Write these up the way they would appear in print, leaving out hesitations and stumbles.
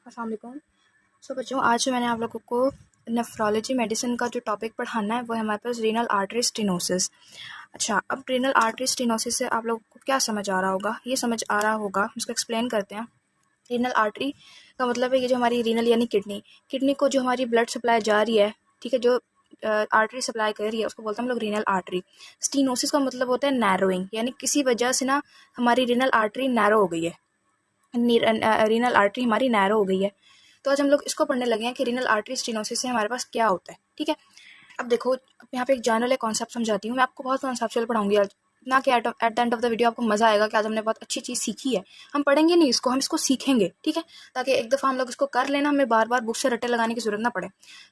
अस्सलाम वालेकुम। बच्चों, आज जो मैंने आप लोगों को नेफ्रोलॉजी मेडिसिन का जो टॉपिक पढ़ाना है वो है हमारे पास रीनल आर्टरी स्टेनोसिस। अच्छा, अब रीनल आर्टरी स्टेनोसिस से आप लोगों को क्या समझ आ रहा होगा? ये समझ आ रहा होगा, इसको एक्सप्लेन करते हैं। रीनल आर्टरी का मतलब है ये जो हमारी रीनल यानी किडनी को जो हमारी ब्लड सप्लाई जा रही है, ठीक है, जो आर्टरी सप्लाई कर रही है उसको बोलते हैं हम लोग रीनल आर्टरी। स्टेनोसिस का मतलब होता है नैरोइंग, यानी किसी वजह से ना हमारी रीनल आर्टरी नैरो हो गई है, रीनल आर्टरी हमारी नैरो हो गई है। तो आज हम लोग इसको पढ़ने लगे हैं कि रीनल आर्टरी स्टेनोसिस से हमारे पास क्या होता है। ठीक है, अब देखो, अब यहाँ पे एक जनरल कॉन्सेप्ट समझाती हूँ। मैं आपको बहुत कॉन्सेप्चुअल पढ़ाऊंगी आज, ना कि at the end of the video आपको मज़ा आएगा कि आज हमने बहुत अच्छी चीज़ सीखी है। हम पढ़ेंगे नहीं इसको, हम इसको सीखेंगे, ठीक है, ताकि एक दफ़ा हम लोग इसको कर लेना, हमें बार बार बुक से रट्टे लगाने की जरूरत ना पड़े।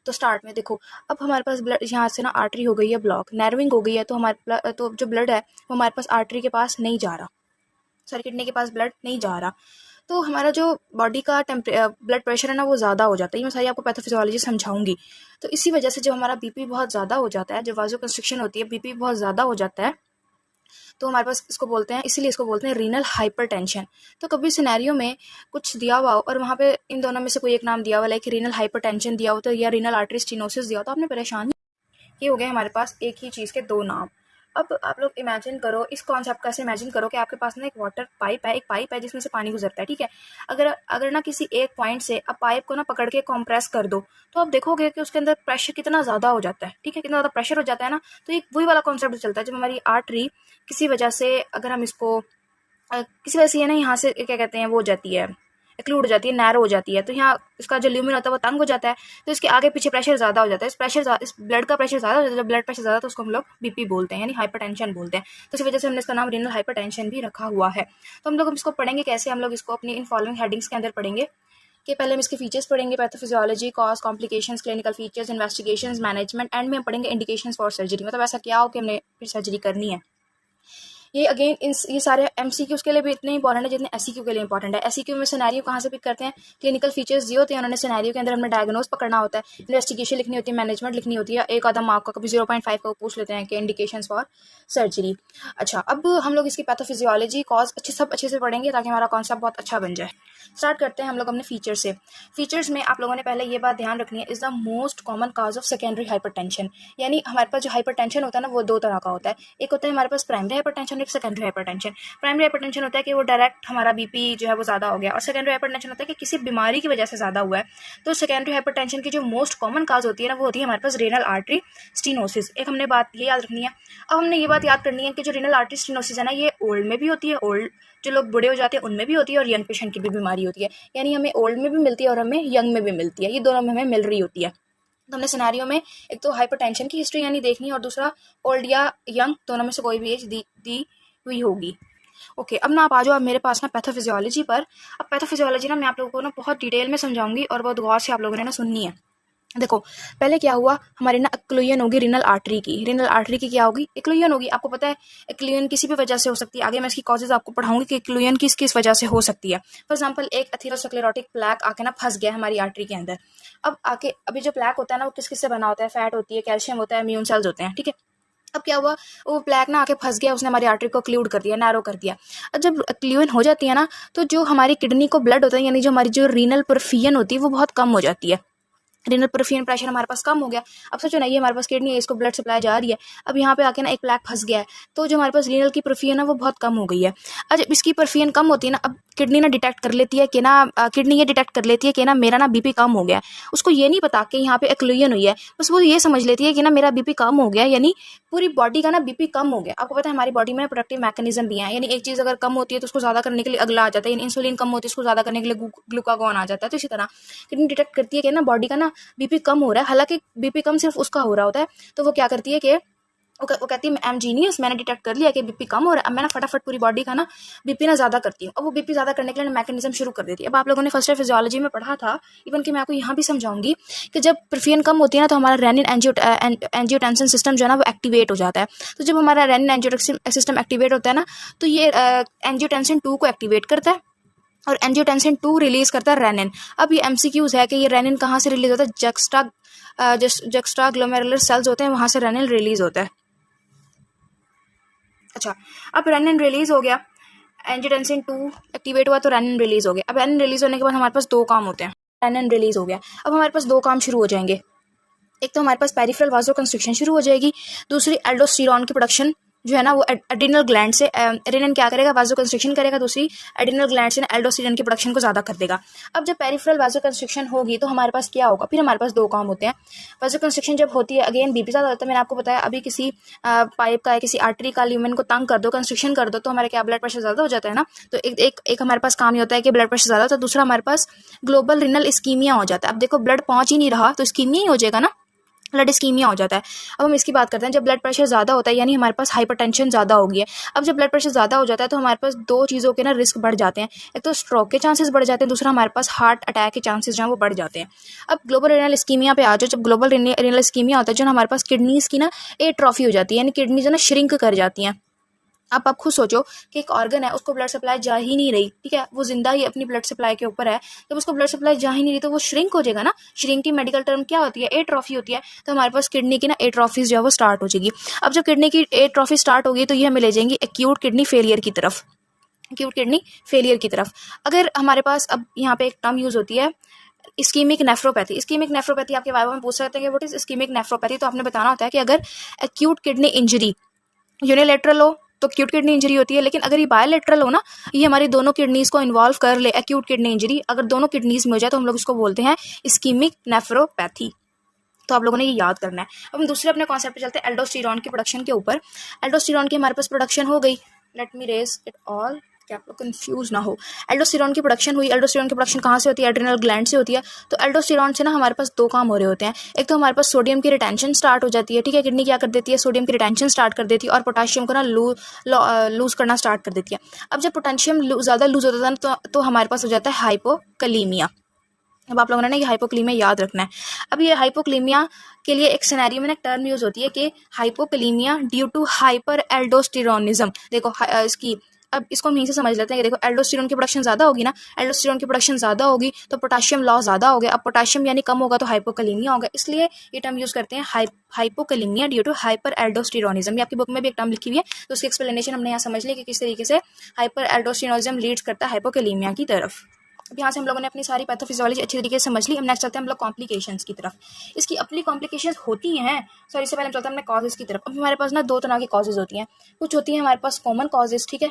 तो स्टार्ट में देखो, अब हमारे पास ब्लड यहाँ से ना आर्टरी हो गई है ब्लॉक, नैरोइंग हो गई है, तो हमारे तो जो ब्लड है वो हमारे पास आर्टरी के पास नहीं जा रहा, सॉरी किडनी के पास ब्लड नहीं जा रहा। तो हमारा जो बॉडी का ब्लड प्रेशर है ना वो ज़्यादा हो जाता है। ये मैं सारी आपको पैथोफिजियोलॉजी समझाऊंगी। तो इसी वजह से जब हमारा बीपी बहुत ज़्यादा हो जाता है, जब वाजो कंस्ट्रिक्शन होती है, बीपी बहुत ज़्यादा हो जाता है, तो हमारे पास इसको बोलते हैं, इसीलिए इसको बोलते हैं रीनल हाइपरटेंशन। तो कभी सिनेरियो में कुछ दिया हुआ हो और वहाँ पे इन दोनों में से कोई एक नाम दिया हुआ, लाइक रीनल हाइपरटेंशन दिया हो तो या रीनल आर्टरी स्टेनोसिस दिया हो, तो आपने परेशान। ये हो गए हमारे पास एक ही चीज़ के दो नाम। अब आप लोग इमेजिन करो, इस कॉन्सेप्ट का ऐसे इमेजिन करो कि आपके पास ना एक वाटर पाइप है, एक पाइप है जिसमें से पानी गुजरता है, ठीक है। अगर अगर ना किसी एक पॉइंट से आप पाइप को ना पकड़ के कॉम्प्रेस कर दो, तो आप देखोगे कि उसके अंदर प्रेशर कितना ज़्यादा हो जाता है, ठीक है, कितना ज़्यादा प्रेशर हो जाता है ना। तो एक वही वाला कॉन्सेप्ट चलता है, जब हमारी आर्टरी किसी वजह से, अगर हम इसको किसी वजह से ये ना यहाँ से क्या कहते हैं वो हो जाती है, एक्लूड हो जाती है, नैरो हो जाती है, तो यहाँ इसका जो ल्यूमिन होता है वो तंग हो जाता है, तो इसके आगे पीछे प्रेशर ज़्यादा हो जाता है, इस ब्लड का प्रेशर ज़्यादा हो जाता है। जब ब्लड प्रेशर ज़्यादा तो उसको हम लोग बीपी बोलते हैं, यानी हाइपरटेंशन बोलते हैं। तो इस वजह से हमने इसका नाम रीनल हाइपरटेंशन भी रखा हुआ है। तो हम लोग इसको पढ़ेंगे कैसे, हम लोग इसको अपनी इन फॉलोइंग हेडिंग्स के अंदर पढ़ेंगे कि पहले हम इसके फीचर्स पढ़ेंगे, pathophysiology, cause, complications, clinical features, investigations, management, and में हम पढ़ेंगे इंडिकेशंस फॉर सर्जरी, मतलब ऐसा क्या हो कि हमने फिर सर्जरी करनी है। ये अगेन ये सारे एमसीक्यू के लिए भी इतने इंपॉर्टेंट है जितने एससीक्यू के लिए इंपॉर्टेंट है। एससीक्यू में सिनेरियो कहाँ से पिक करते हैं, क्लिनिकल फीचर्स दिए होते हैं उन्होंने, सिनेरियो के अंदर हमने डायग्नोज पकड़ना होता है, इन्वेस्टिगेशन लिखनी होती है, मैनेजमेंट लिखनी होती है, एक आधा मार्क का कभी 0.5 का पूछ लेते हैं कि इंडिकेशंस फॉर सर्जरी। अच्छा, अब हम लोग इसकी पैथोफिजियोलॉजी, कॉज अच्छे से पढ़ेंगे ताकि हमारा कॉन्सेप्ट बहुत अच्छा बन जाए। स्टार्ट करते हैं हम लोग अपने फीचर से। फीचर्स में आप लोगों ने पहले ये बात ध्यान रखनी है, is the most common cause of secondary hypertension. यानी हमारे पास जो हाइपरटेंशन होता है ना वो दो तरह का होता है। एक होता है हमारे पास प्राइमरी हाइपरटेंशन, एक सेकेंडरी हाइपरटेंशन। प्राइमरी हाइपरटेंशन होता है कि वो डायरेक्ट हमारा बीपी जो है वो ज़्यादा हो गया, और सेकेंडरी हाइपरटेंशन होता है कि किसी बीमारी की वजह से ज़्यादा हुआ है। तो सेकेंडरी हाइपरटेंशन की जो मोस्ट कॉमन काज होती है ना वो होती है हमारे पास रीनल आर्टरी स्टेनोसिस। एक हमने बात ये याद रखनी है। अब हमने ये बात याद करनी है कि जो रीनल आर्टरी स्टेनोसिस है ना, ये ओल्ड में भी होती है, ओल्ड जो लोग बूढ़े हो जाते हैं उनमें भी होती है, और यंग पेशेंट की भी बीमारी होती है। यानी हमें ओल्ड में भी मिलती है और हमें यंग में भी मिलती है, ये दोनों में हमें मिल रही होती है। तो हमने सिनेरियो में एक तो हाइपरटेंशन की हिस्ट्री यानी देखनी है, और दूसरा ओल्ड या यंग, दोनों में से कोई भी एज दी हुई होगी। ओके, अब ना आप आ जाओ अब मेरे पास ना पैथोफिजियोलॉजी पर। अब पैथोफिजियोलॉजी ना मैं आप लोगों को ना बहुत डिटेल में समझाऊंगी और बहुत गौर से आप लोगों ने ना सुननी है। देखो, पहले क्या हुआ, हमारी ना एक्लूजन होगी रीनल आर्टरी की। रीनल आर्टरी की क्या होगी, एक्लूजन होगी। आपको पता है एक्लूजन किसी भी वजह से हो सकती है, आगे मैं इसकी कॉजेज आपको पढ़ाऊंगी कि एक्लूजन किस किस वजह से हो सकती है। फॉर एग्जांपल, एक एथेरोस्क्लेरोटिक प्लैक आके ना फंस गया हमारी आर्टरी के अंदर। अब आके अभी जो प्लैक होता है ना वो किस किस से बना होता है, फैट होती है, कैल्शियम होता है, इम्यून सेल्स होते हैं, ठीक है। अब क्या हुआ, वो प्लैक ना आके फंस गया, उसने हमारी आर्टरी को क्लूड कर दिया, नैरो कर दिया। अब जब क्लूजन हो जाती है ना, तो जो हमारी किडनी को ब्लड होता है, यानी जो हमारी जो रीनल परफियन होती है वो बहुत कम हो जाती है। रीनल परफियन प्रेशर हमारे पास कम हो गया। अब सोचो ना, ये हमारे पास किडनी है, इसको ब्लड सप्लाई जा रही है, अब यहाँ पे आके ना एक प्लैक फंस गया है, तो जो हमारे पास रीनल की परफियन है वो बहुत कम हो गई है। अब जब इसकी परफियन कम होती है ना, अब किडनी ना डिटेक्ट कर लेती है कि ना किडनी ये डिटेक्ट कर लेती है कि ना मेरा ना बीपी कम हो गया है। उसको ये नहीं पता कि यहाँ पे एक्लूजन हुई है, बस वो ये समझ लेती है कि ना मेरा बीपी कम हो गया, यानी पूरी बॉडी का ना बीपी कम हो गया। आपको पता है हमारी बॉडी में प्रोटेक्टिव मैकेनिज्म भी है, यानी एक चीज़ अगर कम होती है तो उसको ज़्यादा करने के लिए अगला आ जाता है, यानी इंसुलिन कम होती है उसको ज़्यादा करने के लिए ग्लूकागॉन आ जाता है। तो इसी तरह किडनी डिटेक्ट करती है कि ना बॉडी का ना बीपी कम हो रहा है, हालांकि बीपी कम सिर्फ उसका हो रहा होता है। तो वो क्या करती है कि वो कहती है आई एम जीनियस, मैंने डिटेक्ट कर लिया कि बीपी कम हो रहा है, अब मैं ना फटाफट पूरी बॉडी का ना बीपी ना ज़्यादा करती हूँ। अब वो बीपी ज़्यादा करने के लिए मैकेनिज्म शुरू कर देती है। अब आप लोगों ने फर्स्ट ईयर फिजियोलॉजी में पढ़ा था, इवन कि मैं आपको यहाँ भी समझाऊंगी कि जब परफियन कम होती है ना तो हमारा रेनिन एंजियोटेंसिन सिस्टम जो है ना वो एक्टिवेट हो जाता है। तो जब हमारा रेनिन एंजियोटेंसिन सिस्टम एक्टिवेट होता है ना, तो ये एंजियोटेंसिन 2 को एक्टिवेट करता है, और एंजियोटेंसिन 2 रिलीज करता है रेनिन। अब ये एमसीक्यूज है कि ये रेनिन कहाँ से रिलीज होता है, जक्स्ट्रा ग्लोमेरुलर सेल्स होते हैं, वहां से रेनिन रिलीज होता है। अच्छा, अब रेनिन रिलीज हो गया, एंजियोटेंसिन 2 एक्टिवेट हुआ तो रेनिन रिलीज हो गया। अब रेनिन रिलीज होने के बाद हमारे पास दो काम होते हैं। टैनिन रिलीज हो गया। अब हमारे पास दो काम शुरू हो जाएंगे, एक तो हमारे पास पेरिफेरल वासोकंस्ट्रिक्शन शुरू हो जाएगी, दूसरी एल्डोस्टेरॉन की प्रोडक्शन जो है ना वो एड्रिनल ग्लैंड से, एड्रेनल क्या करेगा, वासोकंस्ट्रिक्शन करेगा, दूसरी एड्रिनल ग्लैंड से एल्डोस्टेरॉन की प्रोडक्शन को ज़्यादा कर देगा। अब जब पेरिफेरल वासोकंस्ट्रिक्शन होगी तो हमारे पास क्या होगा, फिर हमारे पास दो काम होते हैं। वासोकंस्ट्रिक्शन जब होती है, अगेन बीपी ज़्यादा होता है, मैंने आपको बताया अभी किसी पाइप का, किसी आर्टरी का ल्यूमेन को तंग कर दो, कंस्ट्रिक्शन कर दो, तो हमारे क्या ब्लड प्रेशर ज़्यादा हो जाता है ना। तो एक हमारे पास काम ये होता है कि ब्लड प्रेशर ज़्यादा होता है, दूसरा हमारे पास ग्लोबल रिनल इस्कीमिया हो जाता है। अब देखो ब्लड पहुंच ही नहीं रहा तो इस्कीमिया ही हो जाएगा ना, ब्लड इस्कीमिया हो जाता है। अब हम इसकी बात करते हैं, जब ब्लड प्रेशर ज़्यादा होता है यानी हमारे पास हाइपरटेंशन ज़्यादा हो गई है। अब जब ब्लड प्रेशर ज़्यादा हो जाता है तो हमारे पास दो चीज़ों के ना रिस्क बढ़ जाते हैं, एक तो स्ट्रोक के चांसेस बढ़ जाते हैं, दूसरा हमारे पास हार्ट अटैक के चांसेस जो हैं वो बढ़ जाते हैं। अब ग्लोबल रेनल इस्कीमिया पे आ जाओ, जब ग्लोबल रेनल इस्कीमिया होता है जो हमारे पास किडनीज़ की ना एट्रोफी हो जाती है, यानी किडनी जो ना श्रिंक कर जाती हैं। आप खुद सोचो कि एक ऑर्गन है, उसको ब्लड सप्लाई जा ही नहीं रही, ठीक है, वो जिंदा ही अपनी ब्लड सप्लाई के ऊपर है, जब उसको ब्लड सप्लाई जा ही नहीं रही तो वो श्रिंक हो जाएगा ना। श्रिंक की मेडिकल टर्म क्या होती है, एट्रोफी होती है। तो हमारे पास किडनी की ना एट्रोफीज जो है वो स्टार्ट हो जाएगी। अब जब किडनी की एट्रोफी स्टार्ट होगी तो ये हमें ले जाएंगी एक्यूट किडनी फेलियर की तरफ, एक्यूट किडनी फेलियर की तरफ। अगर हमारे पास अब यहाँ पे एक टर्म यूज होती है इस्कीमिक नेफ्रोपैथी। इस्कीमिक नेफ्रोपैथी आपके वाइवा में पूछ सकते हैं कि व्हाट इज इस्कीमिक नेफ्रोपैथी, तो आपने बताना होता है कि अगर एक्यूट किडनी इंजरी यूनिलेटरल हो तो एक्यूट किडनी इंजरी होती है, लेकिन अगर ये बायोलेटरल हो ना, ये हमारी दोनों किडनीज को इन्वॉल्व कर ले, एक्यूट किडनी इंजरी अगर दोनों किडनीज में हो जाए तो हम लोग इसको बोलते हैं इस्कीमिक नेफ्रोपैथी। तो आप लोगों ने ये याद करना है। अब हम दूसरे अपने कॉन्सेप्ट पे चलते हैं, एल्डोस्टेरॉन की प्रोडक्शन के ऊपर। एल्डोस्टेरॉन की हमारे पास प्रोडक्शन हो गई, let me raise it all कि आप लोग कंफ्यूज ना हो। एल्डोस्टेरॉन की प्रोडक्शन हुई, एल्डोस्टेरॉन की प्रोडक्शन कहाँ से होती है, एड्रिनल ग्लैंड से होती है। तो एल्डोस्टेरॉन से ना हमारे पास दो काम हो रहे होते हैं, एक तो हमारे पास सोडियम की रिटेंशन स्टार्ट हो जाती है, ठीक है, किडनी क्या कर देती है, सोडियम की रिटेंशन स्टार्ट कर देती है और पोटाशियम को ना लूज करना स्टार्ट कर देती है। अब जब पोटेशियम ज़्यादा लूज होता है ना तो हमारे पास हो जाता है हाइपोकलीमिया। अब आप लोगों ने ना ये हाइपोक्लीमिया याद रखना है। अब ये हाइपोक्लीमिया के लिए एक सिनेरियो में ना टर्म यूज होती है कि हाइपोक्लीमिया ड्यू टू हाइपर एल्डोस्टेरोनिज्म। देखो इसकी, अब इसको हम यहीं से समझ लेते हैं कि देखो एल्डोस्टेरोन की प्रोडक्शन ज़्यादा होगी ना, एल्डोस्टेरोन की प्रोडक्शन ज़्यादा होगी तो पोटाशियम लॉस ज़्यादा हो गया। अब पोटाशियम यानी कम होगा तो हाइपोकलीमिया होगा, इसलिए ये टर्म यूज़ करते हैं हाइपोकलीमिया ड्यू टू हाइपर एल्डोस्टेरोनिज्म। ये आपकी बुक में भी एक टर्म लिखी हुई है, तो उसकी एक्सप्लेनेशन हमने यहाँ समझ ली कि किस तरीके से हाइपर एल्डोस्टेरोनिज्म लीड्स करता है हाइपोकलीमिया की तरफ। अब यहाँ से हम लोगों ने अपनी सारी पैथोफिजियोलॉजी अच्छी तरीके से समझ ली। हम नेक्स्ट चलते हैं हम लोग कॉम्प्लिकेशंस की तरफ। इसकी अपनी कॉम्प्लिकेशंस होती हैं, सॉरी इससे पहले हम चलते हैं अपने कॉजेज की तरफ। अब हमारे पास ना दो तरह की कॉजेज होती हैं, कुछ होती हैं हमारे पास कॉमन कॉजेज, ठीक है,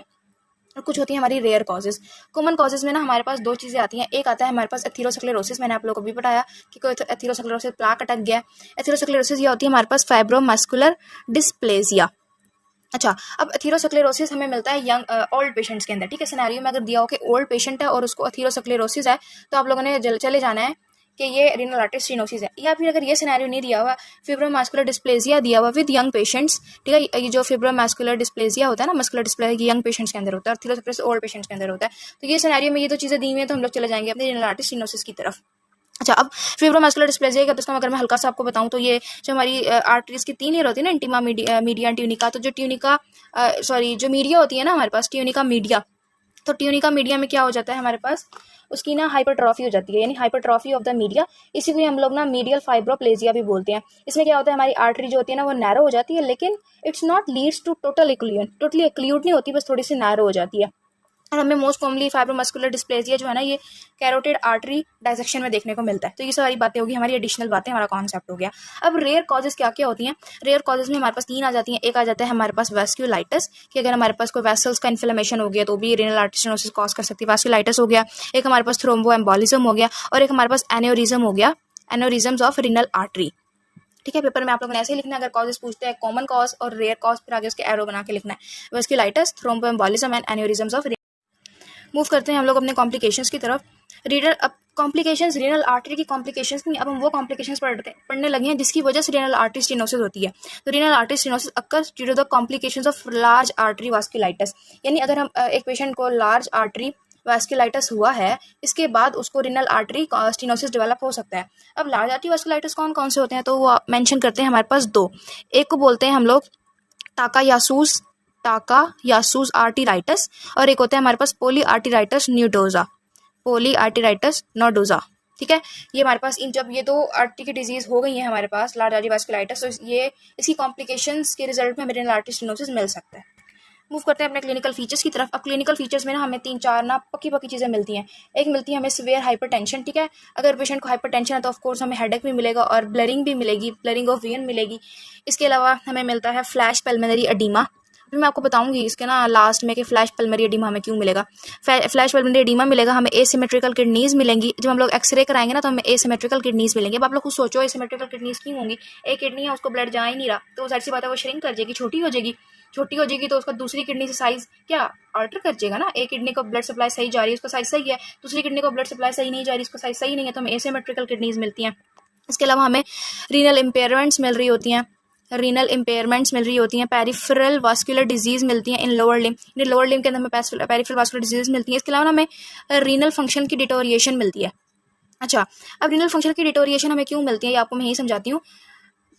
और कुछ होती है हमारी रेयर कॉजेज। कॉमन कॉजेज में ना हमारे पास दो चीज़ें आती हैं, एक आता है हमारे पास एथेरोस्क्लेरोसिस, मैंने आप लोगों को भी बताया कि कोई एथेरोस्क्लेरोसिस प्लाक अटक गया। एथेरोस्क्लेरोसिस ये होती है हमारे पास फाइब्रोमस्कुलर डिस्प्लेजिया। अच्छा, अब एथेरोस्क्लेरोसिस हमें मिलता है यंग ओल्ड पेशेंट्स के अंदर, ठीक है। सिनेरियो में अगर दिया हो कि ओल्ड पेशेंट है और उसको एथेरोस्क्लेरोसिस है तो आप लोगों ने चले जाना है कि ये रीनल आर्टरी स्टेनोसिस है। या फिर अगर ये सिनेरियो नहीं दिया हुआ, फिब्रोमस्कुलर डिस्प्लेजिया दिया हुआ विद यंग पेशेंट्स, ठीक है, ये जो फिब्रोमस्कुलर डिस्प्लेजिया होता है ना, मस्कुलर डिस्प्लेजिया यंग पेशेंट्स के अंदर होता है, एथेरोस्क्लेरोसिस ओल्ड पेशेंट्स के अंदर होता है। तो ये सिनेरियो में ये दो चीज़ें दी हुई हैं तो हम लोग चले जाएंगे अपने रीनल आर्टरी स्टेनोसिस की तरफ। अच्छा, अब फिब्रोमस्कुलर डिस्प्लेजिया का तो इसका अगर मैं हल्का सा आपको बताऊं तो ये जो हमारी आर्टरीज की तीन लेयर होती है ना, इंटीमा, मीडिया ट्यूनिका, तो जो ट्यूनिका जो मीडिया होती है ना हमारे पास, ट्यूनिका मीडिया, तो ट्यूनिका मीडिया में क्या हो जाता है हमारे पास, उसकी ना हाइपरट्रॉफी हो जाती है, यानी हाइपरट्रॉफी ऑफ द मीडिया। इसी को हम लोग ना मीडियल फाइब्रोप्लेजिया भी बोलते हैं। इसमें क्या होता है, हमारी आर्टरी जो होती है ना वो नैरो हो जाती है, लेकिन it's not leads to total exclusion, totally exclude नहीं होती, बस थोड़ी सी नैरो हो जाती है। और हमें मोस्ट कॉमनली फाइब्रोमस्कुलर डिस्प्लेजिया जो है ना ये कैरोटिड आर्टरी डायसेक्शन में देखने को मिलता है। तो ये सारी बातें होगी हमारी एडिशनल बातें, हमारा कॉन्सेप्ट हो गया। अब रेयर कॉजेज क्या क्या होती हैं, रेयर कॉजेज में हमारे पास तीन आ जाती हैं। एक आ जाता है हमारे पास वैस्कुलाइटिस, कि अगर हमारे पास कोई वेसल्स का इन्फ्लेमेशन हो गया तो भी रीनल आर्टरी स्टेनोसिस कॉज कर सकती है, वैस्कुलाइटिस हो गया। एक हमारे पास थ्रोम्बोएम्बोलिज्म हो गया और एक हमारे पास एन्योरिज्म हो गया, एन्योरिज्म्स ऑफ रीनल आर्टरी, ठीक है। पेपर में आप लोगों ने ऐसे ही लिखना है, अगर कॉजेस पूछते हैं कॉमन कॉज और रेयर कॉज, फिर आगे उसके एरो बना के लिखना है, vasculitis, thromboembolism and aneurysms of. Move करते हैं हम लोग अपने कॉम्प्लिकेशंस की तरफ। अब कॉम्प्लिकेशंस रीनल आर्टरी की कॉम्प्लिकेशंस नहीं, अब हम वो कॉम्प्लिकेशंस पढ़ने लगे हैं जिसकी वजह से रीनल आर्टरी स्टेनोसिस होती है। तो renal artery stenosis occurs due to the complications of large artery vasculitis, यानी अगर हम एक पेशेंट को लार्ज आर्टरी वास्कुलाइटिस हुआ है, इसके बाद उसको रीनल आर्टरी स्टेनोसिस डेवलप हो सकता है। अब लार्ज आर्टरी वास्कुलाइटिस कौन कौन से होते हैं, तो वो मेंशन करते हैं हमारे पास दो। एक को बोलते हैं हम लोग टाकायासूस आर्टरीराइटिस, और एक होता है हमारे पास पोली आर्टरीराइटिस नोडोजा, ठीक है। ये हमारे पास इन जब ये दो आर्टरी की डिजीज हो गई है हमारे पास लार्ज आर्टरी वास्कुलाइटिस, तो ये इसकी कॉम्प्लिकेशंस के रिजल्ट में हमें रीनल आर्टरी स्टेनोसिस मिल सकता है। मूव करते हैं अपने क्लिनिकल फीचर्स की तरफ। अब क्लिनिकल फीचर्स में ना हमें 3-4 ना पक्की चीज़ें मिलती हैं। एक मिलती है हमें सीवियर हाइपरटेंशन, ठीक है। अगर पेशेंट को हाइपरटेंशन है तो ऑफकोर्स हमें हेडेक भी मिलेगा और ब्लरिंग भी मिलेगी, ब्लरिंग ऑफ विजन मिलेगी। इसके अलावा हमें मिलता है फ्लैश पल्मोनरी एडीमा। अभी मैं आपको बताऊंगी इसके ना लास्ट में कि फ्लैश पल्मोनरी एडीमा हमें क्यों मिलेगा। फ्लैश पल्मोनरी एडीमा मिलेगा, हमें एसिमेट्रिकल किडनीज मिलेंगी। जब हम लोग एक्सरे कराएंगे ना तो हमें एसिमेट्रिकल किडनीज मिलेंगी। अब आप लोग खुद सोचो एसिमेट्रिकल किडनीज क्यों होंगी। एक किडनी है उसको ब्लड जा ही नहीं रहा, तो जाहिर सी बात है वो श्रिंक कर जाएगी, छोटी हो जाएगी। छोटी हो जाएगी तो उसका दूसरी किडनी से साइज क्या अल्टर कर जाएगा ना। एक किडनी को ब्लड सप्लाई सही जा रही है, उसका साइज सही है, दूसरी किडनी को ब्लड सप्लाई सही नहीं जा रही, उसका साइज सही नहीं है, तो हमें एसिमेट्रिकल किडनीज मिलती हैं। इसके अलावा हमें रीनल इम्पेयरमेंट्स मिल रही होती हैं, पेरिफेरल वास्कुलर डिजीज मिलती हैं इन लोअर लिम्ब के अंदर हमें पेरिफेरल वास्कुलर डिजीज मिलती हैं। इसके अलावा हमें रीनल फंक्शन की डिटोरिएशन मिलती है। अच्छा, अब रीनल फंक्शन की डिटोरिएशन हमें क्यों मिलती है ये आपको मैं यही समझाती हूँ।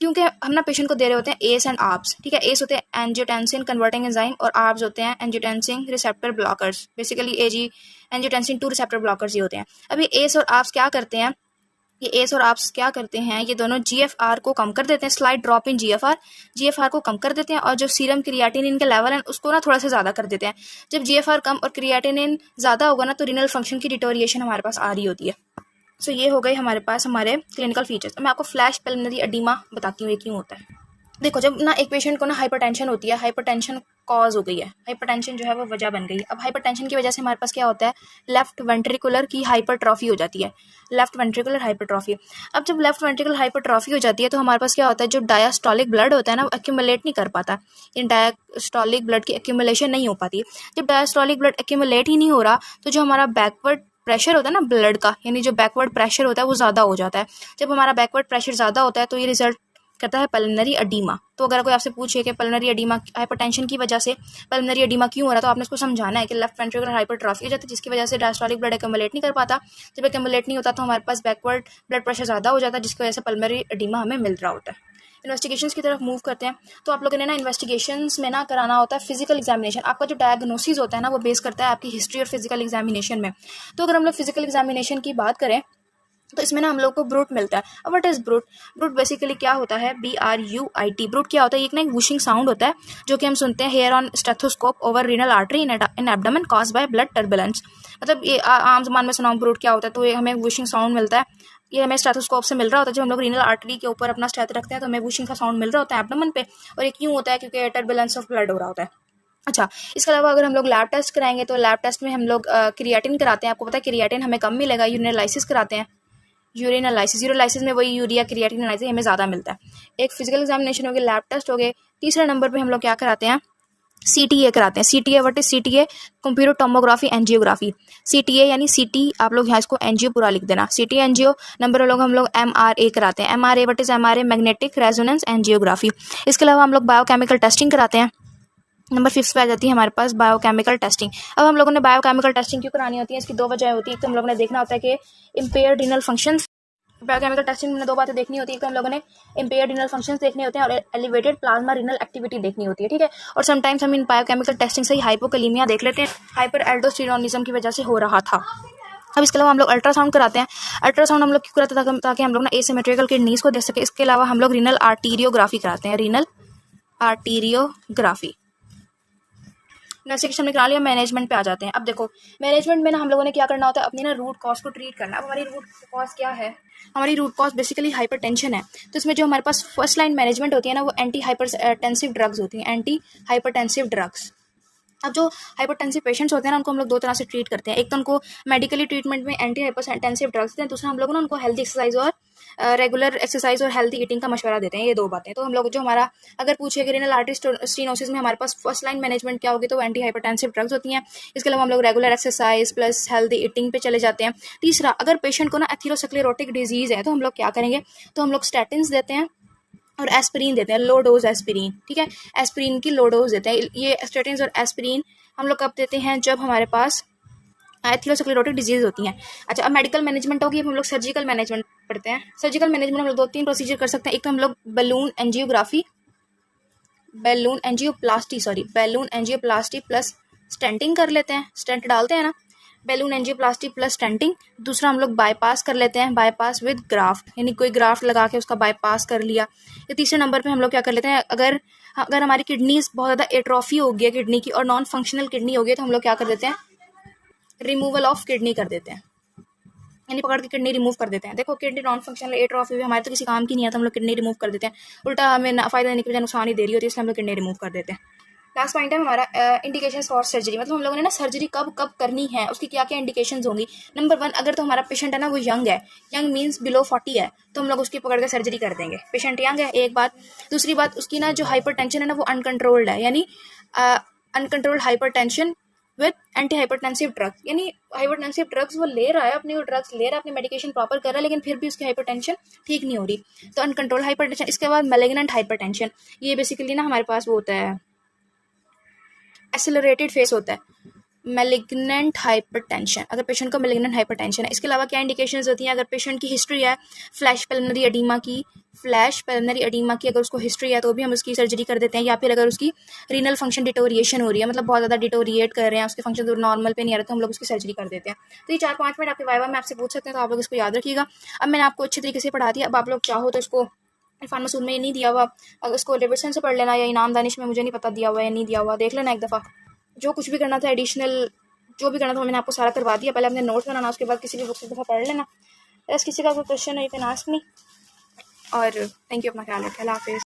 क्योंकि हम ना पेशेंट को दे रहे होते हैं एस एंड आर्ब्स, ठीक है। एस होते हैं एंजियोटेंसिन कन्वर्टिंग एंजाइम और आर्ब्स होते हैं एंजियोटेंसिन रिसेप्टर ब्लॉकर्स, बेसिकली एजी एंजियोटेंसिन 2 रिसेप्टर ब्लॉकर्स ही होते हैं। अभी एस और आर्ब्स क्या करते हैं, ये एस और आर्ब्स क्या करते हैं, ये दोनों जीएफआर को कम कर देते हैं, स्लाइड ड्रॉप इन जीएफआर को कम कर देते हैं, और जो सीरम क्रिएटिनिन के लेवल है उसको ना थोड़ा सा ज़्यादा कर देते हैं। जब जीएफआर कम और क्रिएटिनिन ज़्यादा होगा ना तो रीनल फंक्शन की डिटोरिएशन हमारे पास आ रही होती है। सो ये हो गई हमारे पास हमारे क्लिनिकल फीचर्स। मैं आपको फ्लैश पल्मोनरी एडीमा बताती हूँ ये क्यों होता है। देखो, जब ना एक पेशेंट को ना हाइपरटेंशन होती है, हाइपरटेंशन कॉज हो गई है, हाइपरटेंशन जो है वो वजह बन गई है। अब हाइपरटेंशन की वजह से हमारे पास क्या होता है, लेफ्ट वेंट्रिकुलर की हाइपरट्रॉफी हो जाती है, लेफ्ट वेंट्रिकुलर हाइपरट्रॉफी। अब जब लेफ्ट वेंट्रिकुलर हाइपरट्रॉफी हो जाती है तो हमारे पास क्या होता है, जो डायस्टोलिक ब्लड होता है ना वो एक्यूमुलेट नहीं कर पाता, इन डायस्टोलिक ब्लड की एक्यूमुलेशन नहीं हो पाती। जब डायस्टोलिक ब्लड एक्यूमुलेट ही नहीं हो रहा तो जो हमारा बैकवर्ड प्रेशर होता है ना ब्लड का, यानी जो बैकवर्ड प्रेशर होता है वो ज़्यादा हो जाता है। जब हमारा बैकवर्ड प्रेशर ज़्यादा होता है तो ये रिजल्ट करता है पल्मोनरी एडीमा। तो अगर कोई आपसे पूछे कि पल्मोनरी एडीमा हाइपरटेंशन की वजह से पल्मोनरी एडीमा क्यों हो रहा है, तो आपने उसको समझाना है कि लेफ्ट वेंट्रिकुलर हाइपरट्रॉफी हो जाती है जिसकी वजह से डायस्टोलिक ब्लड एक्यूमुलेट नहीं कर पाता। जब एक्यूमुलेट नहीं होता तो हमारे पास बैकवर्ड ब्लड प्रेशर ज़्यादा हो जाता है जिसकी वजह से पल्मोनरी एडीमा हमें मिल रहा होता है। इन्वेस्टिगेशंस की तरफ मूव करते हैं। तो आप लोगों ने ना इन्वेस्टिगेशंस में ना कराना होता है फिजिकल एग्जामिनेशन। आपका जो डायग्नोसिस होता है ना वो बेस करता है आपकी हिस्ट्री और फिजिकल एग्जामिनेशन में। तो अगर हम लोग फिजिकल एग्जामिनेशन की बात करें तो इसमें ना हम लोग को ब्रूट मिलता है। अब what is brute, brute basically क्या होता है, BRUIT। ब्रूट क्या होता है, एक ना एक वूशिंग साउंड होता है जो कि हम सुनते हैं hear on stethoscope over renal artery in abdomen caused by blood turbulence. मतलब ये आम जबान में सुनाऊं ब्रूट क्या होता है, तो ये हमें वूशिंग साउंड मिलता है। ये हमें स्टेथोस्कोप से मिल रहा होता है। जब हम लोग रीनल आर्टरी के ऊपर अपना स्टेथ रखते हैं तो हमें वूशिंग का साउंड मिल रहा होता है एब्डोमेन पे, और ये क्यों होता है, क्योंकि टर्बुलेंस ऑफ ब्लड हो रहा होता है। अच्छा, इसके अलावा अगर हम लोग लैब टेस्ट कराएंगे तो लैब टेस्ट में हम लोग क्रिएटिन कराते हैं। आपको पता है क्रिएटिन हमें कम मिलेगा, यूरिन एनालिसिस कराते हैं, यूरिन एनालिसिस में वही यूरिया क्रिएटिन एनालिसिस हमें ज़्यादा मिलता है। एक फिजिकल एग्जामिनेशन हो गया, लैब टेस्ट हो गए। तीसरे नंबर पे हम लोग क्या कराते हैं, CTA कराते हैं। CTA what is CTA, computer tomography angiography. CTA यानी CT, आप लोग यहाँ इसको एनजीओ पूरा लिख देना, CT एनजीओ। नंबर लोग हम लोग MRA कराते हैं। MRA what is MRA, magnetic resonance angiography. इसके अलावा हम लोग बायोकेमिकल टेस्टिंग कराते हैं। नंबर 5 पे आ जाती है हमारे पास बायोकेमिकल टेस्टिंग। अब हम लोगों ने बायोकेमिकल टेस्टिंग क्यों करानी होती है, इसकी 2 वजह होती है। एक तो हम लोगों ने देखना होता है कि impaired renal functions, biochemical testing में 2 बातें देखनी होती है। तो हम लोगों ने इम्पेयर्ड रीनल फंक्शंस देखने होते हैं और एलिवेटेड प्लाज्मा रीनल एक्टिविटी देखनी होती है, ठीक है। और समटाइम्स हम इन बायोकेमिकल टेस्टिंग से ही हाइपोकैलेमिया देख लेते हैं, हाइपर एल्डोस्टेरोनिज्म की वजह से हो रहा था। अब इसके अलावा हम लोग अल्ट्रासाउंड कराते हैं। अल्ट्रासाउंड हम लोग क्यों कराते हैं, ताकि हम लोग ना एसिमेट्रिकल किडनीज को देख सके। इसके अलावा हम लोग रीनल आर्टीरियोग्राफी कराते हैं, रीनल आर्टीरियोग्राफी। इन्वेस्टिगेशन में करा लिया, मैनेजमेंट पे आ जाते हैं। अब देखो मैनेजमेंट में ना हम लोगों ने क्या करना होता है, अपनी ना रूट कॉज को ट्रीट करना। अब हमारी रूट कॉज क्या है, हमारी रूट कॉज बेसिकली हाइपरटेंशन है। तो इसमें जो हमारे पास फर्स्ट लाइन मैनेजमेंट होती है ना वो एंटी हाइपरटेंसिव ड्रग्स होती हैं, एंटी हाइपरटेंसिव ड्रग्स। अब जो हाइपरटेंसिव पेशेंट्स होते हैं ना उनको हम लोग 2 तरह से ट्रीट करते हैं। एक तो उनको मेडिकली ट्रीटमेंट में एंटी हाइपरटेंसिव ड्रग्स देते हैं, दूसरा हम लोग ना उनको हेल्दी एक्सरसाइज और रेगुलर एक्सरसाइज और हेल्दी ईटिंग का मशवरा देते हैं। ये 2 बातें। तो हम लोग जो हमारा अगर पूछे कि रीनल आर्टरी स्टेनोसिस में हमारे पास फर्स्ट लाइन मैनेजमेंट क्या होगी, तो एंटी हाइपरटेंसिव ड्रग्स होती हैं। इसके अलावा हम लोग regular exercise plus healthy eating पे चले जाते हैं। तीसरा, अगर पेशेंट को ना एथेरोस्क्लेरोटिक डिजीज है तो हम लोग क्या करेंगे, तो हम लोग स्टैटिन्स देते हैं और एस्पिरिन देते हैं, लो डोज एस्पिरिन, ठीक है। एस्पिरिन की लो डोज देते हैं। ये स्टेटिन्स और एस्पिरिन हम लोग कब देते हैं, जब हमारे पास एथेरोस्क्लेरोटिक डिजीज होती हैं। अच्छा, अब मेडिकल मैनेजमेंट होगी, हम लोग सर्जिकल मैनेजमेंट पढ़ते हैं। सर्जिकल मैनेजमेंट हम लोग 2-3 प्रोसीजर कर सकते हैं। एक तो हम लोग बैलून एंजियोप्लास्टी प्लस स्टेंटिंग कर लेते हैं, स्टेंट डालते हैं ना, बैलून एंजियोप्लास्टी प्लस स्टेंटिंग। दूसरा हम लोग बाईपास कर लेते हैं, बाईपास विद ग्राफ्ट, यानी कोई ग्राफ्ट लगा के उसका बाईपास कर लिया। या तीसरे नंबर पे हम लोग क्या कर लेते हैं, अगर हमारी किडनीज बहुत ज़्यादा एट्रोफी हो गई है किडनी की और नॉन फंक्शनल किडनी हो गई है, तो हम लोग क्या कर देते हैं, रिमूवल ऑफ किडनी कर देते हैं, यानी पकड़ के किडनी रिमूव कर देते हैं। देखो किडनी नॉन फंक्शनल एट्रोफी हुई, हमारे तो किसी काम की नहीं है, तो हम लोग किडनी रिमूव कर देते हैं, उल्टा हमें फायदा देने की बजाय नुकसान ही दे रही होती है, इसलिए हम लोग किडनी रिमूव कर देते हैं। लास्ट पॉइंट है हमारा इंडिकेशन फॉर सर्जरी, मतलब हम लोगों ने ना सर्जरी कब कब करनी है, उसकी क्या क्या इंडिकेशन होंगी। नंबर 1, अगर तो हमारा पेशेंट है ना वो यंग है, यंग मीन्स बिलो 40 है, तो हम लोग उसकी पकड़ के सर्जरी कर देंगे। पेशेंट यंग है, एक बात। दूसरी बात, उसकी ना जो हाइपरटेंशन है ना वो अनकंट्रोल्ड है, यानी uncontrolled hypertension with anti hypertensive drugs, यानी हाइपरटेंसिव ड्रग्स वो ले रहा है, अपनी वो ड्रग्स ले रहा है, अपनी मेडिकेशन प्रॉपर कर रहा है, लेकिन फिर भी उसकी हाइपरटेंशन ठीक नहीं हो रही, तो अनकंट्रोल हाइपरटेंशन। इसके बाद मैलिग्नेंट हाइपरटेंशन, ये बेसिकली ना हमारे पास वो होता है, एक्सेलरेटेड फेस होता है, मैलिग्नेंट हाइपरटेंशन, अगर पेशेंट को मैलिग्नेंट हाइपरटेंशन है। इसके अलावा क्या इंडिकेशंस होती हैं, अगर पेशेंट की हिस्ट्री है फ्लैश पेलमनरी एडीमा की, अगर उसको हिस्ट्री है तो भी हम उसकी सर्जरी कर देते हैं। या फिर अगर उसकी रीनल फंक्शन डिटोरिएशन हो रही है, मतलब बहुत ज़्यादा डिटोरिएट कर रहे हैं, उसके फंक्शन नॉर्मल पे नहीं आ रहे, तो हम लोग उसकी सर्जरी कर देते हैं। तो ये 4-5 मिनट आपके वाइवा में आपसे पूछ सकते हैं, तो आप लोग इसको याद रखिएगा। अब मैंने आपको अच्छे तरीके से पढ़ा दिया, अब आप लोग चाहो तो इसको इरफान मसूद में ये नहीं दिया हुआ, अगर इसको रिविजन से पढ़ लेना, या इनाम दानिश में मुझे नहीं पता दिया हुआ या नहीं दिया हुआ, देख लेना एक दफ़ा। जो कुछ भी करना था एडिशनल, जो भी करना था मैंने आपको सारा करवा दिया। पहले अपने नोट्स बनाना, उसके बाद किसी भी बुक से दफ़ा पढ़ लेना। बस किसी का कोई क्वेश्चन है यू कैन आस्क मी, और थैंक यू, अपना ख्याल रखें, अल्लाह हाफिज़।